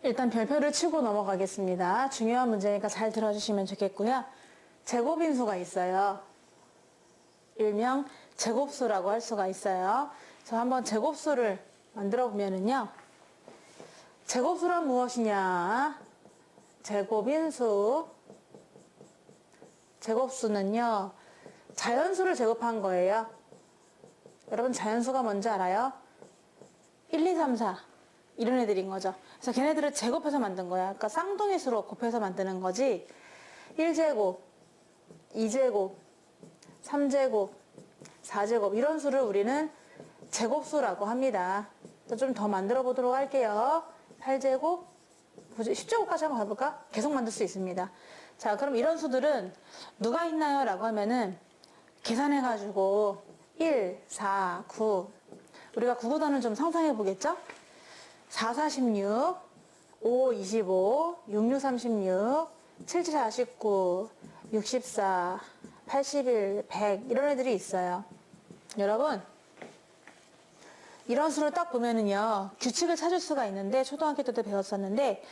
일단 별표를 치고 넘어가겠습니다. 중요한 문제니까 잘 들어주시면 좋겠고요. 제곱인수가 있어요. 일명 제곱수라고 할 수가 있어요. 저 한번 제곱수를 만들어 보면은요. 제곱수란 무엇이냐? 제곱인수. 제곱수는요. 자연수를 제곱한 거예요. 여러분 자연수가 뭔지 알아요? 1, 2, 3, 4 이런 애들인 거죠. 그래서 걔네들을 제곱해서 만든 거야. 그러니까 쌍둥이 수로 곱해서 만드는 거지. 1제곱, 2제곱, 3제곱, 4제곱 이런 수를 우리는 제곱수라고 합니다. 좀 더 만들어 보도록 할게요. 8제곱, 10제곱까지 한번 가볼까? 계속 만들 수 있습니다. 자, 그럼 이런 수들은 누가 있나요? 라고 하면은 계산해가지고 1, 4, 9 우리가 구구단을 좀 상상해 보겠죠? 4, 4, 16 5, 25 6, 6, 36 7, 7, 49 64 81, 100 이런 애들이 있어요. 여러분 이런 수를 딱 보면은요 규칙을 찾을 수가 있는데 초등학교 때도 배웠었는데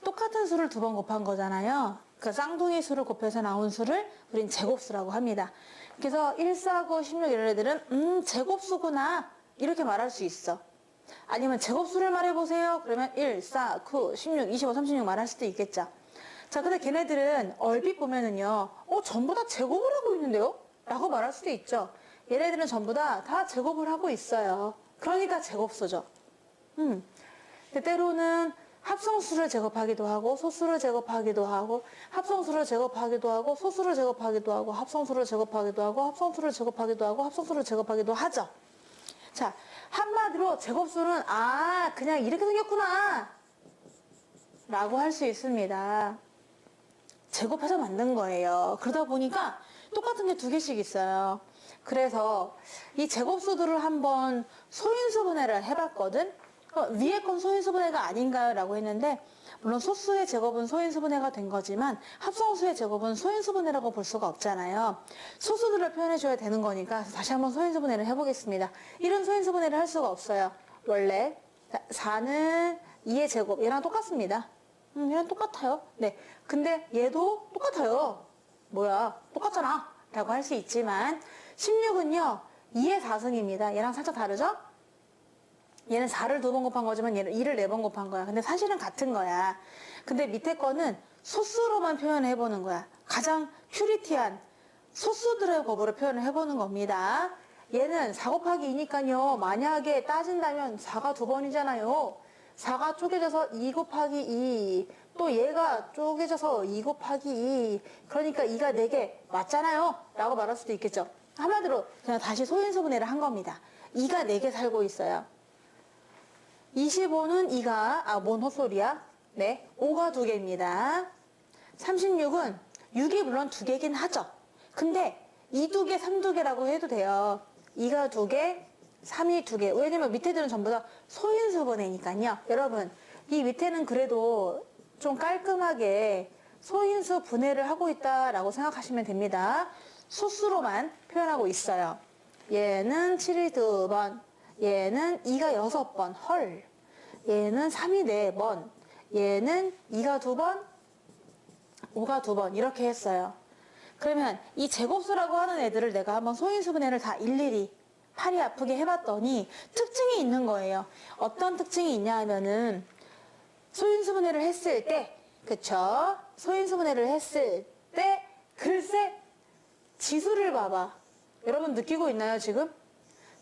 똑같은 수를 두 번 곱한 거잖아요. 그 쌍둥이 수를 곱해서 나온 수를 우린 제곱수라고 합니다. 그래서 1, 4, 9, 16 이런 애들은 제곱수구나 이렇게 말할 수 있어. 아니면 제곱수를 말해보세요. 그러면 1, 4, 9, 16, 25, 36 말할 수도 있겠죠. 자, 근데 걔네들은 얼핏 보면은요 전부 다 제곱을 하고 있는데요? 라고 말할 수도 있죠. 얘네들은 전부 다 제곱을 하고 있어요. 그러니까 제곱수죠. 근데 때로는 합성수를 제곱하기도 하고 소수를 제곱하기도 하고 합성수를 제곱하기도 하고 소수를 제곱하기도 하고 합성수를 제곱하기도 하고 합성수를 제곱하기도 하고 합성수를 제곱하기도 하죠. 자, 한마디로 제곱수는 그냥 이렇게 생겼구나 라고 할 수 있습니다. 제곱해서 만든 거예요. 그러다 보니까 똑같은 게 두 개씩 있어요. 그래서 이 제곱수들을 한번 소인수분해를 해봤거든. 위에 건 소인수분해가 아닌가요? 라고 했는데 물론 소수의 제곱은 소인수분해가 된 거지만 합성수의 제곱은 소인수분해라고 볼 수가 없잖아요. 소수들을 표현해줘야 되는 거니까 다시 한번 소인수분해를 해보겠습니다. 이런 소인수분해를 할 수가 없어요. 원래 4는 2의 제곱 얘랑 똑같습니다. 얘랑 똑같아요. 네, 근데 얘도 똑같아요. 뭐야 똑같잖아 라고 할 수 있지만 16은요 2의 4승입니다. 얘랑 살짝 다르죠? 얘는 4를 두 번 곱한 거지만 얘는 2를 4번 곱한 거야. 근데 사실은 같은 거야. 근데 밑에 거는 소수로만 표현을 해보는 거야. 가장 퓨리티한 소수들의 곱으로 표현을 해보는 겁니다. 얘는 4 곱하기 2니까요. 만약에 따진다면 4가 두 번이잖아요. 4가 쪼개져서 2 곱하기 2. 또 얘가 쪼개져서 2 곱하기 2. 그러니까 2가 4개 맞잖아요. 라고 말할 수도 있겠죠. 한마디로 그냥 다시 소인수분해를 한 겁니다. 2가 4개 살고 있어요. 25는 2가, 뭔 헛소리야? 네, 5가 2개입니다. 36은 6이 물론 2개긴 하죠. 근데 2, 2개, 3, 2개라고 해도 돼요. 2가 2개, 3이 2개. 왜냐면 밑에들은 전부 다 소인수분해니까요. 여러분, 이 밑에는 그래도 좀 깔끔하게 소인수 분해를 하고 있다라고 생각하시면 됩니다. 소수로만 표현하고 있어요. 얘는 7이 2번. 얘는 2가 6번, 헐. 얘는 3이 4번. 얘는 2가 2번, 5가 2번. 이렇게 했어요. 그러면 이 제곱수라고 하는 애들을 내가 한번 소인수분해를 다 일일이 팔이 아프게 해봤더니 특징이 있는 거예요. 어떤 특징이 있냐 하면은 소인수분해를 했을 때, 그쵸? 소인수분해를 했을 때, 글쎄, 지수를 봐봐. 여러분 느끼고 있나요, 지금?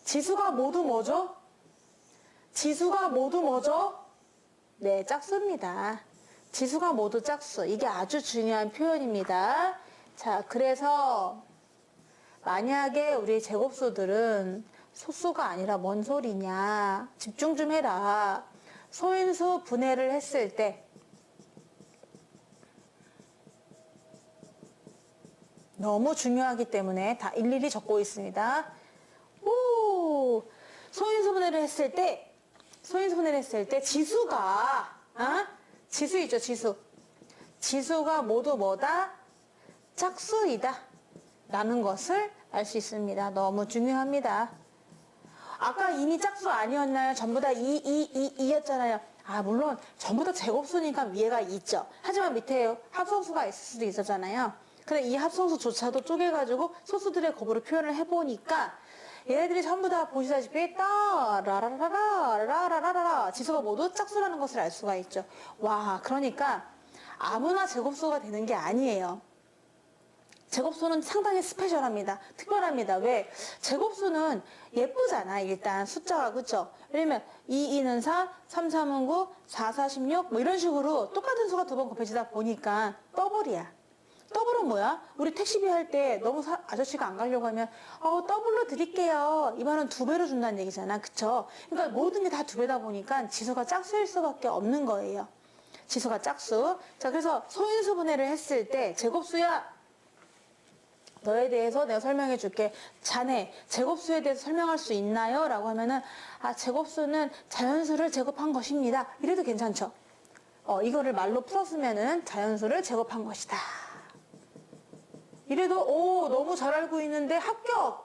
지수가 모두 뭐죠? 지수가 모두 뭐죠? 네, 짝수입니다. 지수가 모두 짝수. 이게 아주 중요한 표현입니다. 자, 그래서 만약에 우리 제곱수들은 소수가 아니라 뭔 소리냐. 집중 좀 해라. 소인수 분해를 했을 때 너무 중요하기 때문에 다 일일이 적고 있습니다. 소인수분해를 했을 때 지수가 지수 있죠, 지수. 지수가 모두 뭐다? 짝수이다 라는 것을 알 수 있습니다. 너무 중요합니다. 아까 이미 짝수 아니었나요? 전부 다 2였잖아요. 물론 전부 다 제곱수니까 위에가 있죠. 하지만 밑에 합성수가 있을 수도 있었잖아요. 근데 이 합성수조차도 쪼개가지고 소수들의 곱으로 표현을 해보니까 얘네들이 전부 다 보시다시피 라라라라라라라라라 지수가 모두 짝수라는 것을 알 수가 있죠. 와, 그러니까 아무나 제곱수가 되는 게 아니에요. 제곱수는 상당히 스페셜합니다. 특별합니다. 왜? 제곱수는 예쁘잖아. 일단 숫자가. 그쵸? 예를 들면 2, 2는 4, 3, 3은 9, 4, 4, 16 뭐 이런 식으로 똑같은 수가 두 번 곱해지다 보니까 더블이야. 더블은 뭐야? 우리 택시비 할 때 너무 아저씨가 안 가려고 하면 더블로 드릴게요. 이 말은 두 배로 준다는 얘기잖아. 그쵸? 그러니까 모든 게 다 두 배다 보니까 지수가 짝수일 수밖에 없는 거예요. 지수가 짝수. 자, 그래서 소인수 분해를 했을 때 제곱수야. 너에 대해서 내가 설명해 줄게. 자네, 제곱수에 대해서 설명할 수 있나요? 라고 하면은, 제곱수는 자연수를 제곱한 것입니다. 이래도 괜찮죠? 이거를 말로 풀었으면은 자연수를 제곱한 것이다. 이래도, 너무 잘 알고 있는데 합격!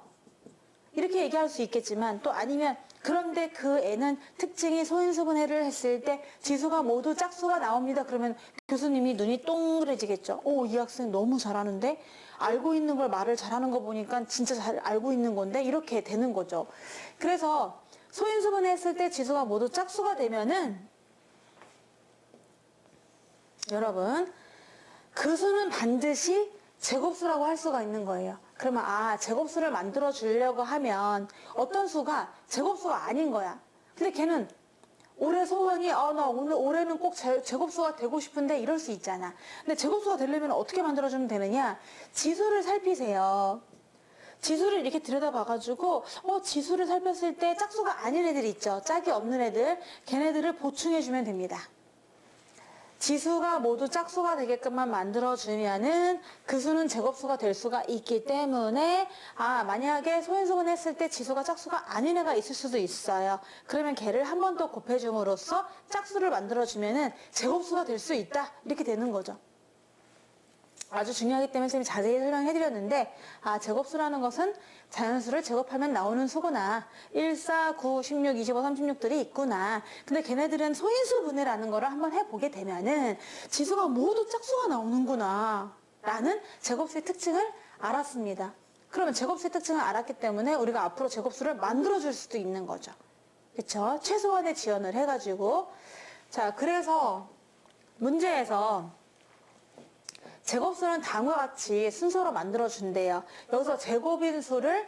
이렇게 얘기할 수 있겠지만, 또 아니면, 그런데 그 애는 특징이 소인수분해를 했을 때 지수가 모두 짝수가 나옵니다. 그러면 교수님이 눈이 동그래지겠죠. 이 학생 너무 잘하는데? 알고 있는 걸 말을 잘하는 거 보니까 진짜 잘 알고 있는 건데? 이렇게 되는 거죠. 그래서 소인수분해 했을 때 지수가 모두 짝수가 되면은 여러분, 그 수는 반드시 제곱수라고 할 수가 있는 거예요. 그러면 제곱수를 만들어 주려고 하면 어떤 수가 제곱수가 아닌 거야. 근데 걔는 올해 소원이 나 오늘 올해는 꼭 제곱수가 되고 싶은데 이럴 수 있잖아. 근데 제곱수가 되려면 어떻게 만들어주면 되느냐? 지수를 살피세요. 지수를 이렇게 들여다봐가지고 지수를 살폈을 때 짝수가 아닌 애들 있죠. 짝이 없는 애들. 걔네들을 보충해주면 됩니다. 지수가 모두 짝수가 되게끔만 만들어주면은 그 수는 제곱수가 될 수가 있기 때문에 만약에 소인수분해 했을 때 지수가 짝수가 아닌 애가 있을 수도 있어요. 그러면 걔를 한 번 더 곱해줌으로써 짝수를 만들어주면은 제곱수가 될 수 있다. 이렇게 되는 거죠. 아주 중요하기 때문에 선생님이 자세히 설명해드렸는데 제곱수라는 것은 자연수를 제곱하면 나오는 수구나. 1, 4, 9, 16, 25, 36들이 있구나. 근데 걔네들은 소인수 분해라는 거를 한번 해보게 되면은 지수가 모두 짝수가 나오는구나 라는 제곱수의 특징을 알았습니다. 그러면 제곱수의 특징을 알았기 때문에 우리가 앞으로 제곱수를 만들어줄 수도 있는 거죠. 그쵸? 최소한의 지연을 해가지고. 자, 그래서 문제에서 제곱수는 다음과 같이 순서로 만들어준대요. 여기서 제곱인 수를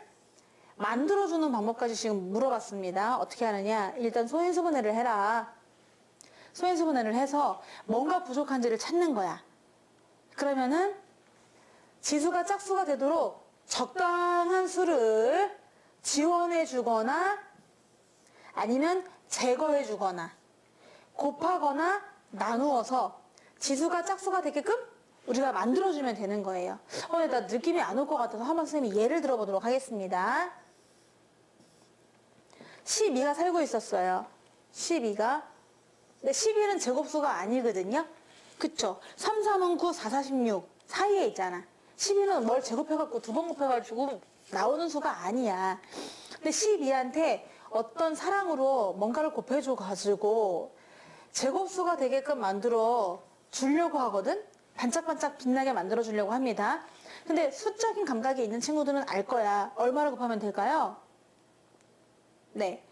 만들어주는 방법까지 지금 물어봤습니다. 어떻게 하느냐? 일단 소인수분해를 해라. 소인수분해를 해서 뭔가 부족한지를 찾는 거야. 그러면은 지수가 짝수가 되도록 적당한 수를 지원해 주거나 아니면 제거해 주거나 곱하거나 나누어서 지수가 짝수가 되게끔 우리가 만들어주면 되는 거예요. 나 느낌이 안 올 것 같아서 한번 선생님이 예를 들어보도록 하겠습니다. 12가 살고 있었어요. 12가. 근데 12는 제곱수가 아니거든요. 그쵸? 3, 3은 9, 4, 4, 16 사이에 있잖아. 12는 뭘 제곱해갖고 두 번 곱해가지고 나오는 수가 아니야. 근데 12한테 어떤 사랑으로 뭔가를 곱해줘가지고 제곱수가 되게끔 만들어 주려고 하거든? 반짝반짝 빛나게 만들어 주려고 합니다. 근데 수적인 감각이 있는 친구들은 알 거야. 얼마를 곱하면 될까요? 네.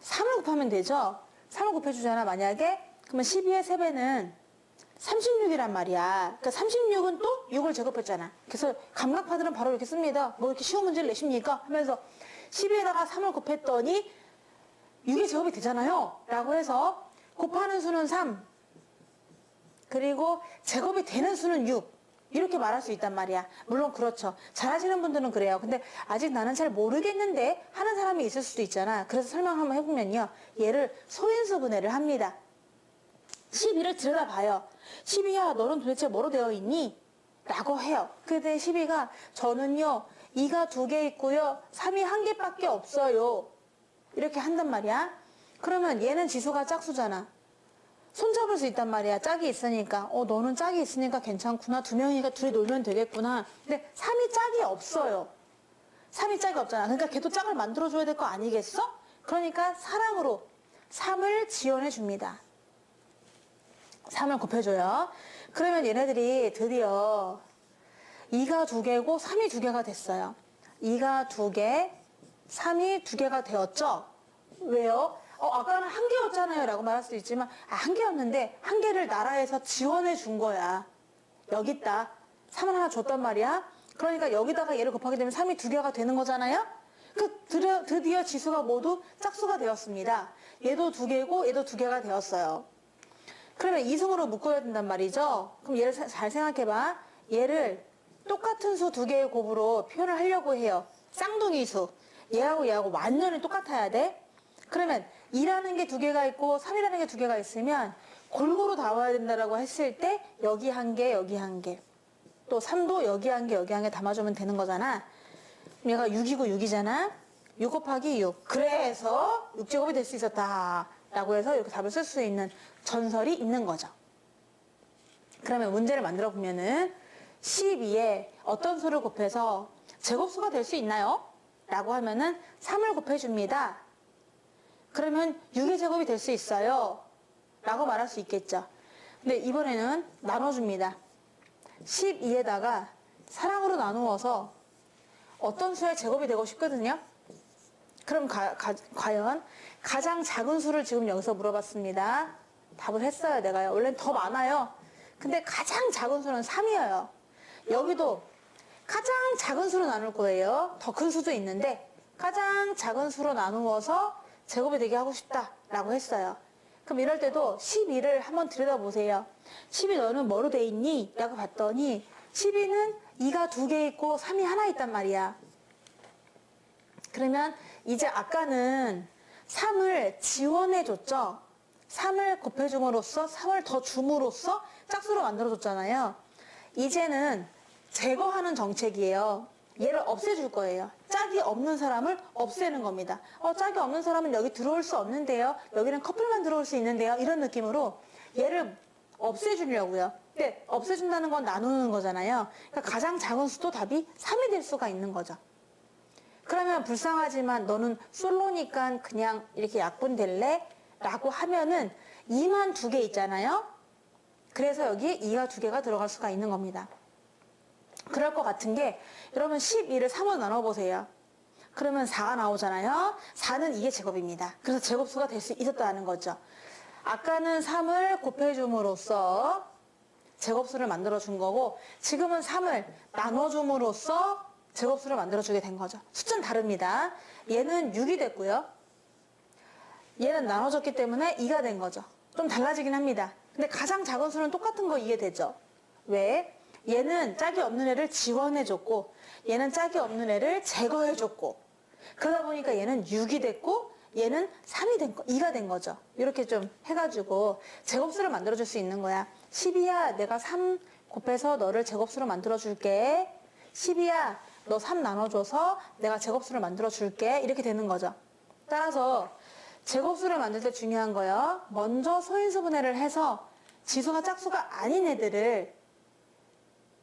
3을 곱하면 되죠? 3을 곱해주잖아, 만약에. 그러면 12의 3배는 36이란 말이야. 그러니까 36은 또 6을 제곱했잖아. 그래서 감각파들은 바로 이렇게 씁니다. 뭐 이렇게 쉬운 문제를 내십니까? 하면서 12에다가 3을 곱했더니 6의 제곱이 되잖아요. 라고 해서 곱하는 수는 3. 그리고 제곱이 되는 수는 6. 이렇게 말할 수 있단 말이야. 물론 그렇죠. 잘하시는 분들은 그래요. 근데 아직 나는 잘 모르겠는데 하는 사람이 있을 수도 있잖아. 그래서 설명 한번 해보면요. 얘를 소인수 분해를 합니다. 12를 들여다봐요. 12야 너는 도대체 뭐로 되어 있니? 라고 해요. 그때 12가 저는요 2가 2개 있고요 3이 1개밖에 없어요. 이렇게 한단 말이야. 그러면 얘는 지수가 짝수잖아. 손잡을 수 있단 말이야. 짝이 있으니까. 너는 짝이 있으니까 괜찮구나. 두 명이니까 둘이 놀면 되겠구나. 근데 3이 짝이 없어요. 3이 짝이 없잖아. 그러니까 걔도 짝을 만들어줘야 될 거 아니겠어? 그러니까 사랑으로 3을 지원해 줍니다. 3을 곱해줘요. 그러면 얘네들이 드디어 2가 2개고 3이 2개가 됐어요. 2가 2개, 3이 2개가 되었죠? 왜요? 아까는 1개였잖아요 라고 말할 수도 있지만 1개였는데 1개를 나라에서 지원해 준 거야. 여기 있다. 3을 하나 줬단 말이야. 그러니까 여기다가 얘를 곱하게 되면 3이 2개가 되는 거잖아요. 드디어 지수가 모두 짝수가 되었습니다. 얘도 2개고 얘도 2개가 되었어요. 그러면 이승으로 묶어야 된단 말이죠. 그럼 얘를 잘 생각해봐. 얘를 똑같은 수 2개의 곱으로 표현을 하려고 해요. 쌍둥이 수. 얘하고 얘하고 완전히 똑같아야 돼. 그러면 2라는 게 2개가 있고 3이라는 게 2개가 있으면 골고루 다 와야 된다라고 했을 때 여기 1개, 여기 1개. 또 3도 여기 1개, 여기 1개 담아주면 되는 거잖아. 얘가 6이고 6이잖아. 6 곱하기 6. 그래서 6제곱이 될 수 있었다. 라고 해서 이렇게 답을 쓸 수 있는 전설이 있는 거죠. 그러면 문제를 만들어 보면은 12에 어떤 수를 곱해서 제곱수가 될 수 있나요? 라고 하면은 3을 곱해줍니다. 그러면 6의 제곱이 될 수 있어요. 라고 말할 수 있겠죠. 근데 이번에는 나눠줍니다. 12에다가 사랑으로 나누어서 어떤 수의 제곱이 되고 싶거든요. 그럼 과연 가장 작은 수를 지금 여기서 물어봤습니다. 답을 했어요, 내가요. 원래는 더 많아요. 근데 가장 작은 수는 3이에요. 여기도 가장 작은 수로 나눌 거예요. 더 큰 수도 있는데 가장 작은 수로 나누어서 제곱이 되게 하고 싶다라고 했어요. 그럼 이럴 때도 12를 한번 들여다보세요. 12 너는 뭐로 돼 있니? 라고 봤더니 12는 2가 2개 있고 3이 하나 있단 말이야. 그러면 이제 아까는 3을 지원해 줬죠. 3을 곱해줌으로써 3을 더 줌으로써 짝수로 만들어줬잖아요. 이제는 제거하는 정책이에요. 얘를 없애줄 거예요. 짝이 없는 사람을 없애는 겁니다. 짝이 없는 사람은 여기 들어올 수 없는데요. 여기는 커플만 들어올 수 있는데요. 이런 느낌으로 얘를 없애주려고요. 근데 없애준다는 건 나누는 거잖아요. 그러니까 가장 작은 수도 답이 3이 될 수가 있는 거죠. 그러면 불쌍하지만 너는 솔로니까 그냥 이렇게 약분될래? 라고 하면은 2만 2개 있잖아요. 그래서 여기에 2가 2개가 들어갈 수가 있는 겁니다. 그럴 것 같은 게 여러분 12를 3으로 나눠보세요. 그러면 4가 나오잖아요. 4는 이게 제곱입니다. 그래서 제곱수가 될 수 있었다는 거죠. 아까는 3을 곱해줌으로써 제곱수를 만들어준 거고 지금은 3을 나눠줌으로써 제곱수를 만들어주게 된 거죠. 숫자는 다릅니다. 얘는 6이 됐고요. 얘는 나눠졌기 때문에 2가 된 거죠. 좀 달라지긴 합니다. 근데 가장 작은 수는 똑같은 거 이해되죠? 왜? 얘는 짝이 없는 애를 지원해줬고 얘는 짝이 없는 애를 제거해줬고 그러다 보니까 얘는 6이 됐고 얘는 3이 된 거, 2가 된 거죠. 이렇게 좀 해가지고 제곱수를 만들어줄 수 있는 거야. 12야 내가 3 곱해서 너를 제곱수로 만들어줄게. 12야 너 3 나눠줘서 내가 제곱수를 만들어줄게. 이렇게 되는 거죠. 따라서 제곱수를 만들 때 중요한 거요. 먼저 소인수분해를 해서 지수가 짝수가 아닌 애들을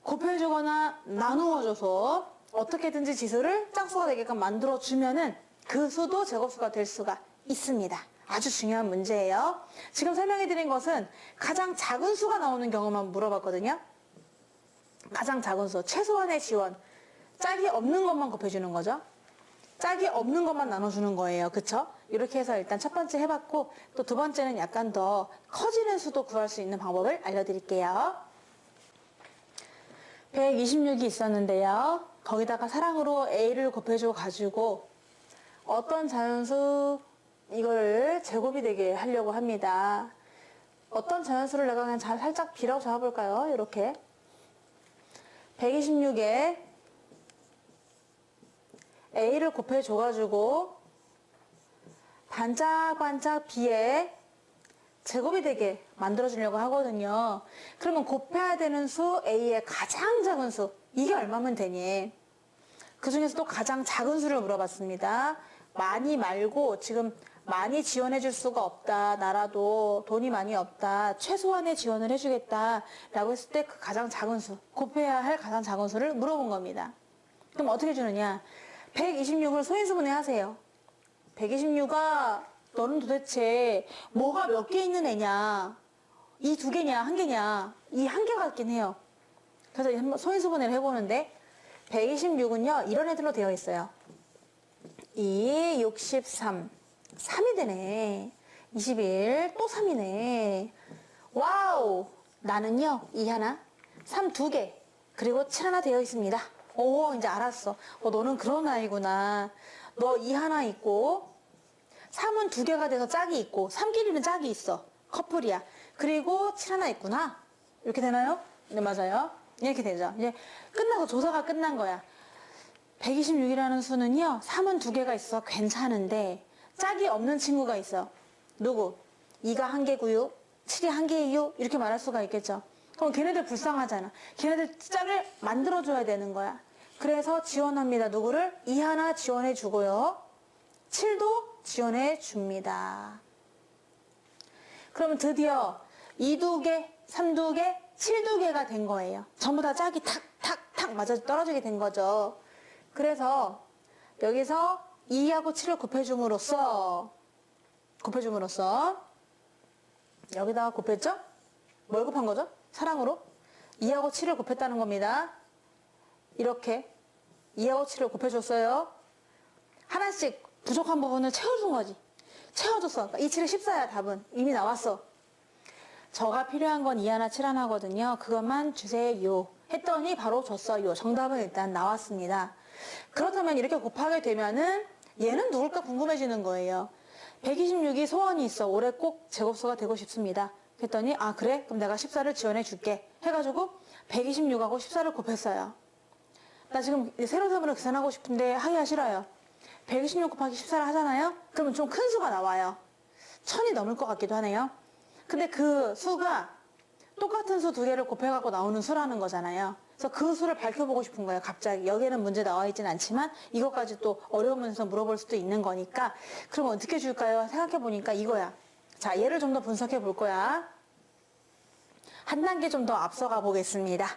곱해주거나 나누어줘서 어떻게든지 지수를 짝수가 되게끔 만들어주면은 그 수도 제곱수가 될 수가 있습니다. 아주 중요한 문제예요. 지금 설명해드린 것은 가장 작은 수가 나오는 경우만 물어봤거든요. 가장 작은 수, 최소한의 지원. 짝이 없는 것만 곱해주는 거죠. 짝이 없는 것만 나눠주는 거예요. 그쵸? 이렇게 해서 일단 첫 번째 해봤고 또 두 번째는 약간 더 커지는 수도 구할 수 있는 방법을 알려드릴게요. 126이 있었는데요. 거기다가 사랑으로 A를 곱해줘 가지고 어떤 자연수 이거를 제곱이 되게 하려고 합니다. 어떤 자연수를 내가 그냥 살짝 B라고 잡아볼까요? 이렇게 126에 A를 곱해줘가지고 반짝반짝 B에 제곱이 되게 만들어주려고 하거든요. 그러면 곱해야 되는 수 A의 가장 작은 수 이게 얼마면 되니? 그 중에서 또 가장 작은 수를 물어봤습니다. 많이 말고 지금 많이 지원해 줄 수가 없다. 나라도 돈이 많이 없다. 최소한의 지원을 해주겠다. 라고 했을 때 그 가장 작은 수, 곱해야 할 가장 작은 수를 물어본 겁니다. 그럼 어떻게 주느냐? 126을 소인수분해 하세요. 126아 너는 도대체 뭐가 몇 개 있는 애냐? 이 두 개냐, 한 개냐? 이 한 개 같긴 해요. 그래서 한번 소인수분해를 해보는데 126은요, 이런 애들로 되어 있어요. 2, 63. 3이 되네. 21, 또 3이네. 와우! 나는요, 2 하나, 3 두 개, 그리고 7 하나 되어 있습니다. 오, 이제 알았어. 너는 그런 아이구나. 너 2 하나 있고, 3은 두 개가 돼서 짝이 있고, 3끼리는 짝이 있어. 커플이야. 그리고 7 하나 있구나. 이렇게 되나요? 네, 맞아요. 이렇게 되죠. 이제 끝나서 조사가 끝난 거야. 126이라는 수는요, 3은 두 개가 있어 괜찮은데 짝이 없는 친구가 있어. 누구? 2가 한 개고요, 7이 한 개예요. 이렇게 말할 수가 있겠죠. 그럼 걔네들 불쌍하잖아. 걔네들 짝을 만들어줘야 되는 거야. 그래서 지원합니다. 누구를? 2 하나 지원해 주고요, 7도 지원해 줍니다. 그러면 드디어 2 두 개, 3 두 개, 7 두 개가 된 거예요. 전부 다 짝이 탁탁탁 맞아 떨어지게 된 거죠. 그래서 여기서 2하고 7을 곱해줌으로써 여기다가 곱했죠? 뭘 곱한 거죠? 사랑으로 2하고 7을 곱했다는 겁니다. 이렇게 2하고 7을 곱해줬어요. 하나씩 부족한 부분을 채워준 거지. 채워줬어. 그러니까 2, 7에 14야. 답은 이미 나왔어. 저가 필요한 건 2 하나 7 하나거든요. 그것만 주세요 했더니 바로 줬어요. 정답은 일단 나왔습니다. 그렇다면 이렇게 곱하게 되면은 얘는 누굴까 궁금해지는 거예요. 126이 소원이 있어. 올해 꼭 제곱수가 되고 싶습니다. 그랬더니 아 그래? 그럼 내가 14를 지원해 줄게 해가지고 126하고 14를 곱했어요. 나 지금 세로세모로 계산하고 싶은데 하기가 싫어요. 126 곱하기 14를 하잖아요. 그러면 좀 큰 수가 나와요. 1000이 넘을 것 같기도 하네요. 근데 그 수가 똑같은 수 두 개를 곱해갖고 나오는 수라는 거잖아요. 그래서 그 수를 밝혀보고 싶은 거예요. 갑자기 여기에는 문제 나와 있진 않지만 이것까지 또 어려운 문제에서 물어볼 수도 있는 거니까 그럼 어떻게 줄까요? 생각해보니까 이거야. 자, 얘를 좀 더 분석해 볼 거야. 한 단계 좀 더 앞서가 보겠습니다.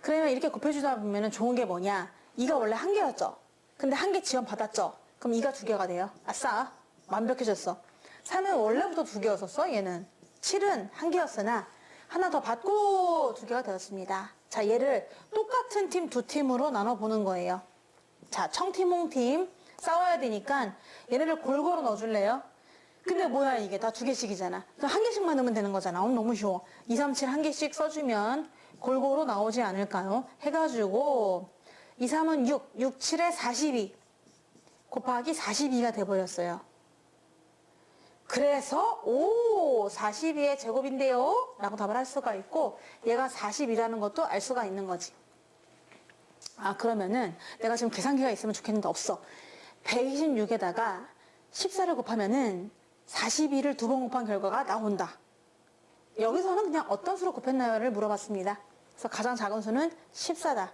그러면 이렇게 곱해주다 보면 좋은 게 뭐냐? 2가 원래 한 개였죠. 근데 한 개 지원 받았죠. 그럼 2가 두 개가 돼요. 아싸, 완벽해졌어. 3은 원래부터 두 개였었어. 얘는 7은 한 개였으나 하나 더 받고 두 개가 되었습니다. 자, 얘를 똑같은 팀 두 팀으로 나눠보는 거예요. 자, 청팀, 홍팀 싸워야 되니까 얘네를 골고루 넣어줄래요? 근데 뭐야 이게 다 두 개씩이잖아. 그럼 한 개씩만 넣으면 되는 거잖아. 너무 쉬워. 2, 3, 7 한 개씩 써주면 골고루 나오지 않을까요? 해가지고 2, 3은 6, 6, 7에 42 곱하기 42가 돼버렸어요. 그래서 42의 제곱인데요 라고 답을 할 수가 있고 얘가 40이라는 것도 알 수가 있는 거지. 아 그러면은 내가 지금 계산기가 있으면 좋겠는데 없어. 126에다가 14를 곱하면은 42를 두 번 곱한 결과가 나온다. 여기서는 그냥 어떤 수로 곱했나요를 물어봤습니다. 그래서 가장 작은 수는 14다.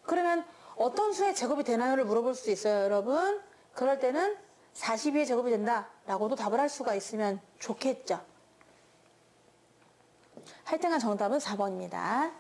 그러면 어떤 수의 제곱이 되나요를 물어볼 수 있어요, 여러분. 그럴 때는 42의 제곱이 된다 라고도 답을 할 수가 있으면 좋겠죠. 할 때가 정답은 4번입니다.